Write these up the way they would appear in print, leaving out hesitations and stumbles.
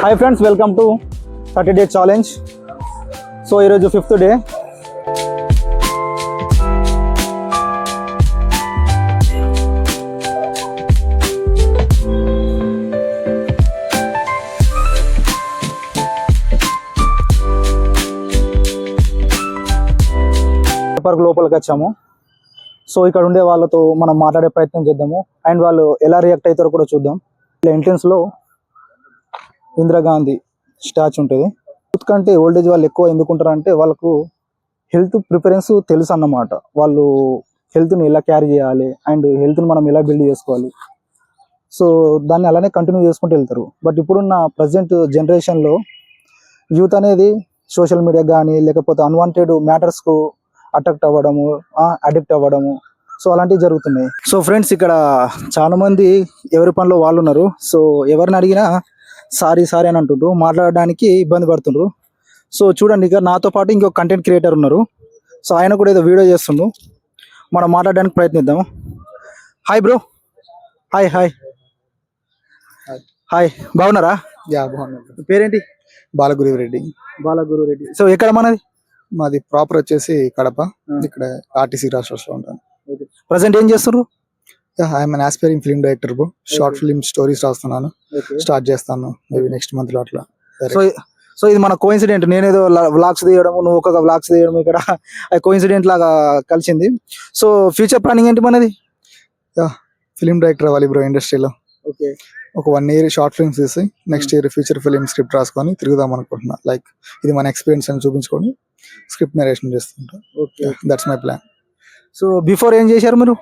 Hi friends, welcome to 30 Day Challenge. So ఈరోజు 5th day. Park లోపలికి వచ్చాము. So ఇక్కడ ఉండే వాళ్ళతో మనం మాట్లాడే ప్రయత్నం చేద్దాము అండ్ వాళ్ళు ఎలా రియాక్ట్ అవుతారో కూడా చూద్దాం. ఇలా ఎంట్రన్స్లో ఇందిరాగాంధీ స్టాచ్యూ ఉంటుంది. యూత్ కంటే ఓల్డేజ్ వాళ్ళు ఎక్కువ ఎందుకుంటారు అంటే వాళ్ళకు హెల్త్ ప్రిఫరెన్స్ తెలుసు అన్నమాట. వాళ్ళు హెల్త్ని ఎలా క్యారీ చేయాలి అండ్ హెల్త్ని మనం ఎలా బిల్డ్ చేసుకోవాలి, సో దాన్ని అలానే కంటిన్యూ చేసుకుంటూ వెళ్తారు. బట్ ఇప్పుడున్న ప్రజెంట్ జనరేషన్లో యూత్ అనేది సోషల్ మీడియా కానీ లేకపోతే అన్వాంటెడ్ మ్యాటర్స్కు అట్రాక్ట్ అవ్వడము, అడిక్ట్ అవ్వడము, సో అలాంటివి జరుగుతున్నాయి. సో ఫ్రెండ్స్, ఇక్కడ చాలా మంది ఎవరి పనిలో వాళ్ళు ఉన్నారు. సో ఎవరిని అడిగినా సారీ అని అంటుండ్రు, మాట్లాడడానికి ఇబ్బంది పడుతుండ్రు. సో చూడండి, ఇక్కడ నాతో పాటు ఇంకొక కంటెంట్ క్రియేటర్ ఉన్నారు. సో ఆయన కూడా ఏదో వీడియో చేస్తుండ్రు, మనం మాట్లాడడానికి ప్రయత్నిద్దాము. Hi bro. Hi hi hi బాగున్నారా? బాగున్నాను. పేరేంటి? బాలగురురెడ్డి. బాలగురురెడ్డి. సో ఎక్కడ మనది? మాది ప్రాపర్ వచ్చేసి కడప. ఇక్కడ ఆర్టీసీ రాష్ట్రంలో ఉంటాను. ప్రజెంట్ ఏం చేస్తున్నారు? I'm an aspiring film director bro. Short film stories రాస్తున్నాను, స్టార్ట్ చేస్తాను మేబీ నెక్స్ట్ మంత్ లో అట్లా. సో ఇది మన కోఇన్సిడెంట్, నేనేదో వ్లాగ్స్ తీయడము, నువ్వు ఒక వ్లాగ్స్ తీయడం, ఇక్కడ కోఇన్సిడెంట్ లాగా కలిసింది. సో ఫ్యూచర్ ప్లానింగ్ ఏంటి మనది? ఫిల్మ్ డైరెక్టర్ అవ్వాలి బ్రో ఇండస్ట్రీలో. ఓకే, ఒక 1 year షార్ట్ ఫిల్మ్స్ తీసి next year future film script రాసుకొని తిరుగుదాం అనుకుంటున్నా. లైక్ ఇది మన ఎక్స్పీరియన్స్ అని చూపించుకొని స్క్రిప్ట్ నరేషన్ చేస్తుంటా. Okay, that's my plan. So before ఏం చేశారు మీరు?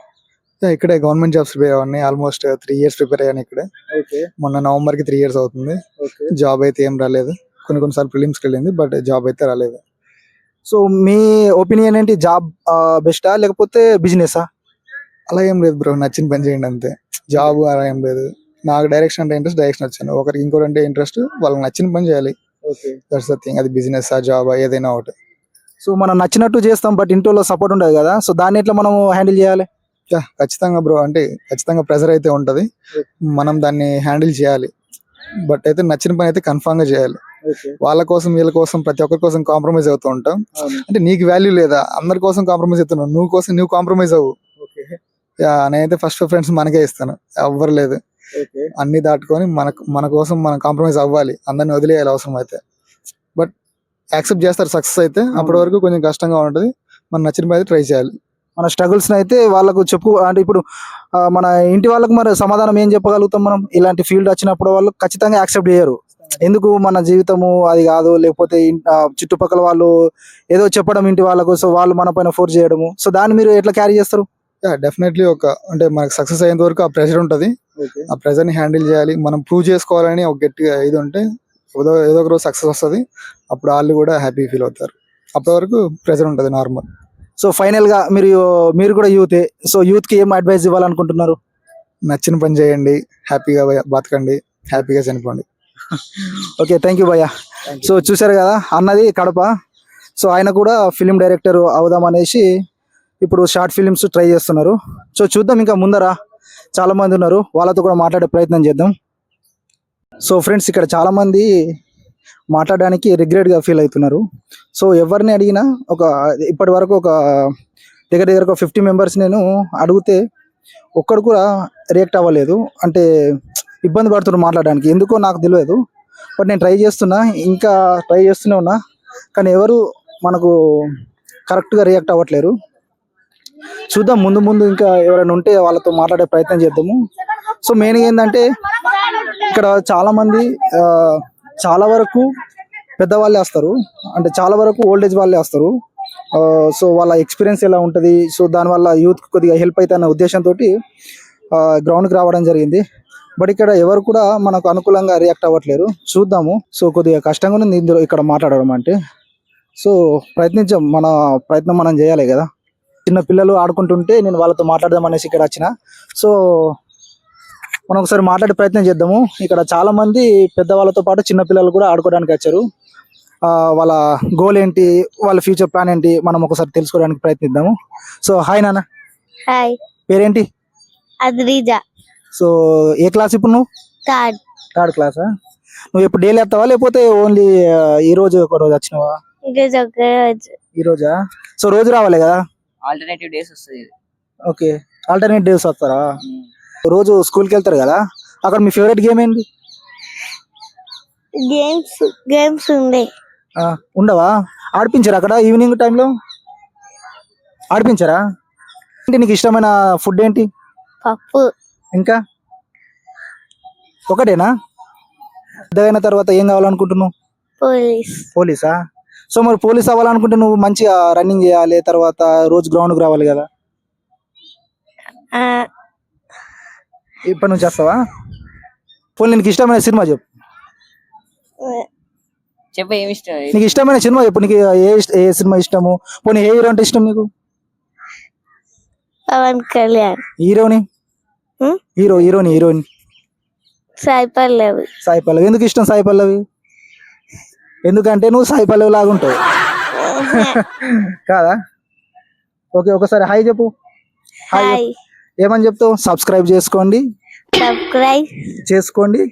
ఇక్కడే గవర్నమెంట్ జాబ్స్ ప్రిపేర్ అవ్వండి. ఆల్మోస్ట్ 3 years ప్రిపేర్ అయ్యాను ఇక్కడే. మొన్న నవంబర్ కి 3 years అవుతుంది. జాబ్ అయితే ఏం రాలేదు, కొన్నిసార్లు ప్రిలిమ్స్కి వెళ్ళింది, బట్ జాబ్ అయితే రాలేదు. సో మీ ఒపీనియన్ ఏంటి? జాబ్ బెస్టా లేకపోతే బిజినెసా? అలా ఏం లేదు బ్రో, నచ్చిన పని చేయండి అంతే. జాబ్ అలా ఏం లేదు. నాకు డైరెక్షన్ అంటే ఇంట్రెస్ట్, డైరెక్షన్ వచ్చాను. ఒకరికి ఇంకోటి అంటే ఇంట్రెస్ట్, వాళ్ళకి నచ్చిన పని చేయాలి. That's the thing. అది బిజినెస్ జాబ్ ఏదైనా ఒకటి. సో మనం నచ్చినట్టు చేస్తాం, బట్ ఇంట్లో సపోర్ట్ ఉండదు కదా, సో దాన్ని ఎట్లా మనం హ్యాండిల్ చేయాలి? ఖచ్చితంగా బ్రో, అంటే ఖచ్చితంగా ప్రెజర్ అయితే ఉంటది, మనం దాన్ని హ్యాండిల్ చేయాలి. బట్ అయితే నచ్చిన పని అయితే కన్ఫామ్ గా చేయాలి. వాళ్ళ కోసం వీళ్ళ కోసం ప్రతి ఒక్కరి కోసం కాంప్రమైజ్ అవుతూ ఉంటాం. అంటే నీకు వాల్యూ లేదా, అందరి కోసం కాంప్రమైజ్ అవుతున్నావు, నువ్వు కోసం నువ్వు కాంప్రమైజ్ అవ్వు. నేనైతే ఫస్ట్ ప్రిఫరెన్స్ మనకే ఇస్తాను, ఎవ్వరు లేదు. అన్ని దాటుకొని మన కోసం మనం కాంప్రమైజ్ అవ్వాలి, అందరిని వదిలేయాలి అవసరం అయితే. బట్ యాక్సెప్ట్ చేస్తారు సక్సెస్ అయితే. అప్పటి వరకు కొంచెం కష్టంగా ఉంటుంది, మనం నచ్చిన పని ట్రై చేయాలి. మన స్ట్రగుల్స్ అయితే వాళ్ళకు చెప్పు, అంటే ఇప్పుడు మన ఇంటి వాళ్ళకి మరి సమాధానం ఏం చెప్పగలుగుతాం మనం? ఇలాంటి ఫీల్డ్ వచ్చినప్పుడు వాళ్ళు ఖచ్చితంగా యాక్సెప్ట్ చేయరు. ఎందుకు? మన జీవితము అది కాదు, లేకపోతే చుట్టుపక్కల వాళ్ళు ఏదో చెప్పడం ఇంటి వాళ్ళకు, సో వాళ్ళు మన పైన ఫోర్స్ చేయడము, సో దాన్ని మీరు ఎట్లా క్యారీ చేస్తారు? డెఫినెట్లీ అంటే మనకు సక్సెస్ అయ్యేంత వరకు ఆ ప్రెషర్ ఉంటుంది. ఆ ప్రెషర్ ని హ్యాండిల్ చేయాలి, మనం ప్రూవ్ చేసుకోవాలని ఒక గట్టిగా ఇది ఉంటే ఏదో ఒక రోజు సక్సెస్ వస్తుంది. అప్పుడు వాళ్ళు కూడా హ్యాపీ ఫీల్ అవుతారు. అప్పటి వరకు ప్రెషర్ ఉంటుంది నార్మల్. సో ఫైనల్ గా మీరు కూడా యూతే, సో యూత్ కి ఏం అడ్వైస్ ఇవ్వాలనుకుంటున్నారు? నచ్చిన పని చేయండి, హ్యాపీగా బతకండి, హ్యాపీగా చనిపోండి. ఓకే, థ్యాంక్ యూ భయ్య. సో చూసారు కదా, అన్నది కడప. సో ఆయన కూడా ఫిలిం డైరెక్టర్ అవుదాం అనేసి ఇప్పుడు షార్ట్ ఫిలిమ్స్ ట్రై చేస్తున్నారు. సో చూద్దాం, ఇంకా ముందర చాలా మంది ఉన్నారు, వాళ్ళతో కూడా మాట్లాడే ప్రయత్నం చేద్దాం. సో ఫ్రెండ్స్, ఇక్కడ చాలా మంది మాట్లాడడానికి రిగ్రెట్గా ఫీల్ అవుతున్నారు. సో ఎవరిని అడిగినా ఇప్పటి వరకు దగ్గర ఒక 50 members నేను అడిగితే ఒక్కడు కూడా రియాక్ట్ అవ్వలేదు. అంటే ఇబ్బంది పడుతున్నారు మాట్లాడడానికి, ఎందుకో నాకు తెలియదు. బట్ నేను ఇంకా ట్రై చేస్తూనే ఉన్నా, కానీ ఎవరు మనకు కరెక్ట్గా రియాక్ట్ అవ్వట్లేరు. చూద్దాం, ముందు ఇంకా ఎవరైనా ఉంటే వాళ్ళతో మాట్లాడే ప్రయత్నం చేద్దాము. సో మెయిన్గా ఏంటంటే ఇక్కడ చాలా వరకు పెద్దవాళ్ళే వస్తారు, అంటే చాలా వరకు ఓల్డేజ్ వాళ్ళే వస్తారు. సో వాళ్ళ ఎక్స్పీరియన్స్ ఎలా ఉంటుంది, సో దానివల్ల యూత్ కొద్దిగా హెల్ప్ అవుతుంది అనే ఉద్దేశంతో గ్రౌండ్కి రావడం జరిగింది. బట్ ఇక్కడ ఎవరు కూడా మనకు అనుకూలంగా రియాక్ట్ అవ్వట్లేరు. చూద్దాము. సో కొద్దిగా కష్టంగా ఉంది ఇందులో ఇక్కడ మాట్లాడడం అంటే. సో మన ప్రయత్నం మనం చేయాలి కదా. చిన్న పిల్లలు ఆడుకుంటుంటే నేను వాళ్ళతో మాట్లాడదాం అనేసి ఇక్కడ వచ్చిన. సో మనం ఒకసారి మాట్లాడే ప్రయత్నం చేద్దాము. ఇక్కడ చాలా మంది పెద్దవాళ్ళతో పాటు చిన్న పిల్లలు కూడా ఆడుకోవడానికి వచ్చారు. వాళ్ళ గోల్ ఏంటి, వాళ్ళ ఫ్యూచర్ ప్లాన్ ఏంటి, మనం ఒకసారి తెలుసుకోవడానికి ప్రయత్నిద్దాము. సో హాయ్ నాన్న. హాయ్. పేరేంటి? అద్రిజా. సో ఏ క్లాస్ ఇప్పుడు నువ్వు? థర్డ్. థర్డ్ క్లాసా? నువ్వు ఎప్పుడు డైలీ వస్తావా లేకపోతే ఓన్లీ ఈ రోజు ఒక రోజు వచ్చినావా? ఈరోజు ఒకే రోజు. ఈ రోజా? సో రోజు రావాలి కదా? ఆల్టర్నేటివ్ డేస్ వస్తుంది. ఓకే, ఆల్టర్నేట్ డేస్ వస్తారా? రోజు స్కూల్కి వెళ్తారు కదా, అక్కడ మీ ఫేవరెట్ గేమ్ ఏంటి? గేమ్స్ ఉండే. ఉండవా? ఆడిపించారా అక్కడ ఈవినింగ్ టైంలో? ఆడిపించారా? ఏంటి నీకు ఇష్టమైన ఫుడ్ ఏంటి? పప్పు. ఇంకా ఒకటేనా? పెద్దగైన తర్వాత ఏం కావాలనుకుంటున్నావు? పోలీసా? సో మరి పోలీస్ అవ్వాలనుకుంటే నువ్వు మంచిగా రన్నింగ్ చేయాలి, తర్వాత రోజు గ్రౌండ్కి రావాలి కదా. ఇప్పటి నుంచి వస్తావా? పోనీ నీకు ఇష్టమైన సినిమా చెప్పు. చెప్ప ఏమి ఇష్టం? నీకు ఇష్టమైన సినిమా చెప్పు. నీకు ఏ సినిమా ఇష్టము? పోనీ ఏ హీరో అంటే ఇష్టం నీకు? పవన్ కళ్యాణ్. హీరోని? హీరోయిన్? సాయి పల్లవి. సాయి పల్లవి. ఎందుకు ఇష్టం సాయి పల్లవి? ఎందుకంటే నువ్వు సాయి పల్లవి లాగా ఉంటావు కాదా? ఓకే, ఒకసారి హాయ్ చెప్పు. హాయ్. ఏమని చెప్తావు? సబ్స్క్రైబ్ చేసుకోండి, చేసుకోండి,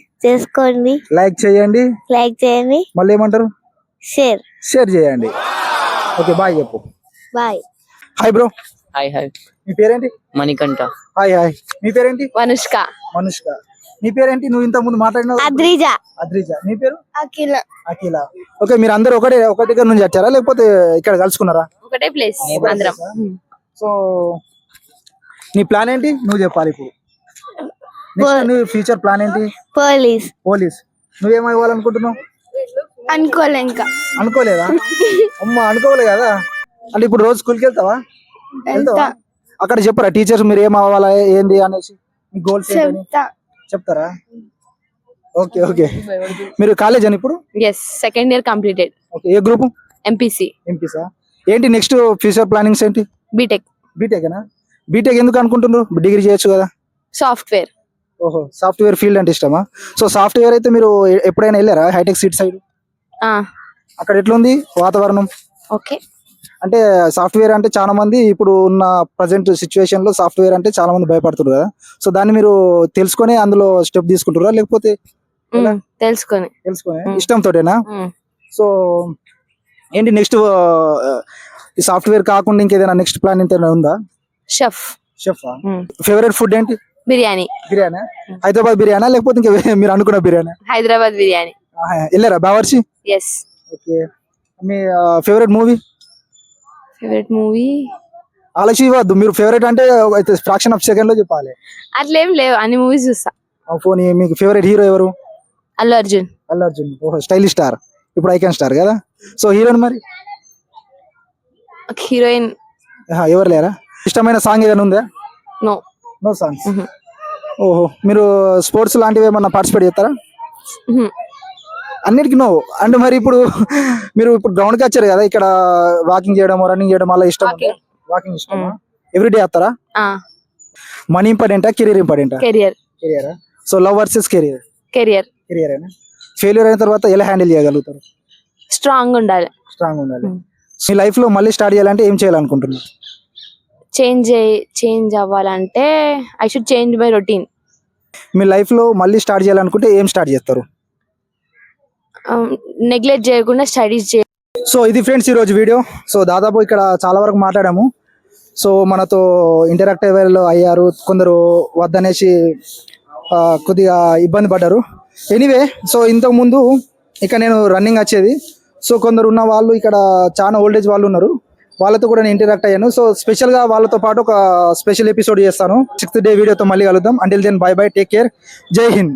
లైక్ చేయండి, మళ్ళీ ఏమంటారు? షేర్ చేయండి. ఓకే, బాయ్ చెప్పు. Bye. Hi bro. Hi hi. మీ పేరేంటి? మణికంఠ. Hi hi. మీ పేరేంటి? అనుష్క. నీ పేరేంటి? నువ్వు ఇంత ముందు మాట్లాడినావు. అద్రిజ. నీ పేరు? అఖిల. ఓకే, మీరు అందరూ ఒక దగ్గర నుంచి వచ్చారా లేకపోతే ఇక్కడ కలుసుకున్నారా? ఒకటే ప్లేస్ అందరం. సో నీ ప్లాన్ ఏంటి నువ్వు చెప్పాలి ఇప్పుడు. నెక్స్ట్ నీ ఫ్యూచర్ ప్లాన్ ఏంటి? పోలీస్. నువ్వేం అవ్వాలనుకుంటున్నావు? అనుకోలేదా? అమ్మా, అనుకోలే కదా. అంటే ఇప్పుడు రోజు స్కూల్కి వెళ్తావా? అక్కడ చెప్పరా టీచర్స్ మీరు ఏం అవ్వాలా ఏంది అనేసి మీ గోల్స్ చెప్తారా? Okay okay. మీరు కాలేజ్ అని ఇప్పుడు? Second year completed. ఓకే, ఏ గ్రూప్? ఎంపీసా. ఏంటి నెక్స్ట్ ఫ్యూచర్ ప్లానింగ్స్ ఏంటి? బీటెక్ ఎందుకు అనుకుంటున్నారు? డిగ్రీ చేయొచ్చు కదా. సాఫ్ట్వేర్. ఓహో, సాఫ్ట్వేర్ ఫీల్డ్ అంటే ఇష్టమా? సో సాఫ్ట్వేర్ అయితే మీరు ఎప్పుడైనా వెళ్ళారా హైటెక్ సిటీ సైడ్? అక్కడ ఎట్లుంది వాతావరణం? ఓకే. అంటే సాఫ్ట్వేర్ అంటే చాలా మంది ఇప్పుడు ఉన్న ప్రజెంట్ సిచ్యువేషన్ లో సాఫ్ట్వేర్ అంటే చాలా మంది భయపడుతున్నారు కదా. సో దాన్ని మీరు తెలుసుకొని అందులో స్టెప్ తీసుకుంటారా లేకపోతే తెలుసుకొని ఇష్టంతోటేనా? సో ఏంటి నెక్స్ట్ ఈ సాఫ్ట్వేర్ కాకుండా ఇంకేదైనా నెక్స్ట్ ప్లాన్ ఇంతేనా ఉందా? షెఫ్. ఫేవరెట్ ఫుడ్ ఏంటి? బిర్యానీ. హైదరాబాద్ బిర్యానా లేకపోతే ఇంకా మీరు అనుకున్న బిర్యానీ? హైదరాబాద్ బిర్యానీ. వెళ్ళారా బావర్చి? ఓకే. మీ ఫేవరెట్ మూవీ? ఆలోచించవద్దు, మీరు ఫేవరెట్ అంటే ఫ్రాక్షన్ ఆఫ్ సెకండ్ లో చెప్పాలి. అట్లేం లేవు, అన్ని మూవీస్ చూస్తా. పోనీ మీకు ఫేవరెట్ హీరో ఎవరు? అల్లు అర్జున్. ఓహో, స్టైలిష్ స్టార్, ఇప్పుడు ఐకాన్ స్టార్ కదా. సో హీరోయిన్ మరి? హీరోయిన్ ఎవరు లేరా? ఇష్టమైన సాంగ్ ఏదైనా ఉందా? No songs. ఓహో, మీరు స్పోర్ట్స్ లాంటివి ఏమన్నా పార్టిసిపేట్ చేస్తారా? అన్నిటికీ నో అంటే మరి ఇప్పుడు మీరు ఇప్పుడు గ్రౌండ్ కి వచ్చారు కదా, ఇక్కడ వాకింగ్ చేయడం రన్నింగ్ చేయడం అలా ఇష్టం? వాకింగ్ ఇష్టమా? ఎవ్రీడే వస్తారా? మనీ ఇంపార్టెంటా కెరీర్ ఇంపార్టెంటా? Career. So love versus career. Failure అయిన తర్వాత ఎలా హ్యాండిల్ చేయగలుగుతారు? స్ట్రాంగ్ ఉండాలి. మీ లైఫ్ లో మళ్ళీ స్టార్ట్ చేయాలంటే ఏం చేయాలనుకుంటున్నారు? చేంజ్ అవ్వాలంటే I should change my routine. Me life లో మళ్ళీ స్టార్ట్ చేయాలనుకుంటే ఏం స్టార్ట్ చేస్తారు? నెగ్లెక్ట్ చేయకుండా స్టడీస్ చేయాలి. సో ఇది ఫ్రెండ్స్ ఈ రోజు వీడియో. సో దాదాపు ఇక్కడ చాలా వరకు మాట్లాడాము. సో మనతో ఇంటరాక్ట్ అయ్యారు, కొందరు వద్దనేసి కొద్దిగా ఇబ్బంది పడ్డారు. ఎనీవే, సో ఇంతకు ముందు ఇక నేను రన్నింగ్ వచ్చేది. సో కొందరు ఉన్న వాళ్ళు ఇక్కడ చాలా ఓల్డేజ్ వాళ్ళు ఉన్నారు, వాళ్ళతో కూడా నేను ఇంటరాక్ట్ అయ్యాను. సో స్పెషల్గా వాళ్ళతో పాటు ఒక స్పెషల్ ఎపిసోడ్ చేస్తాను. 6th డే వీడియోతో మళ్ళీ కలుద్దాం. Until then bye bye, take care, జై హింద్.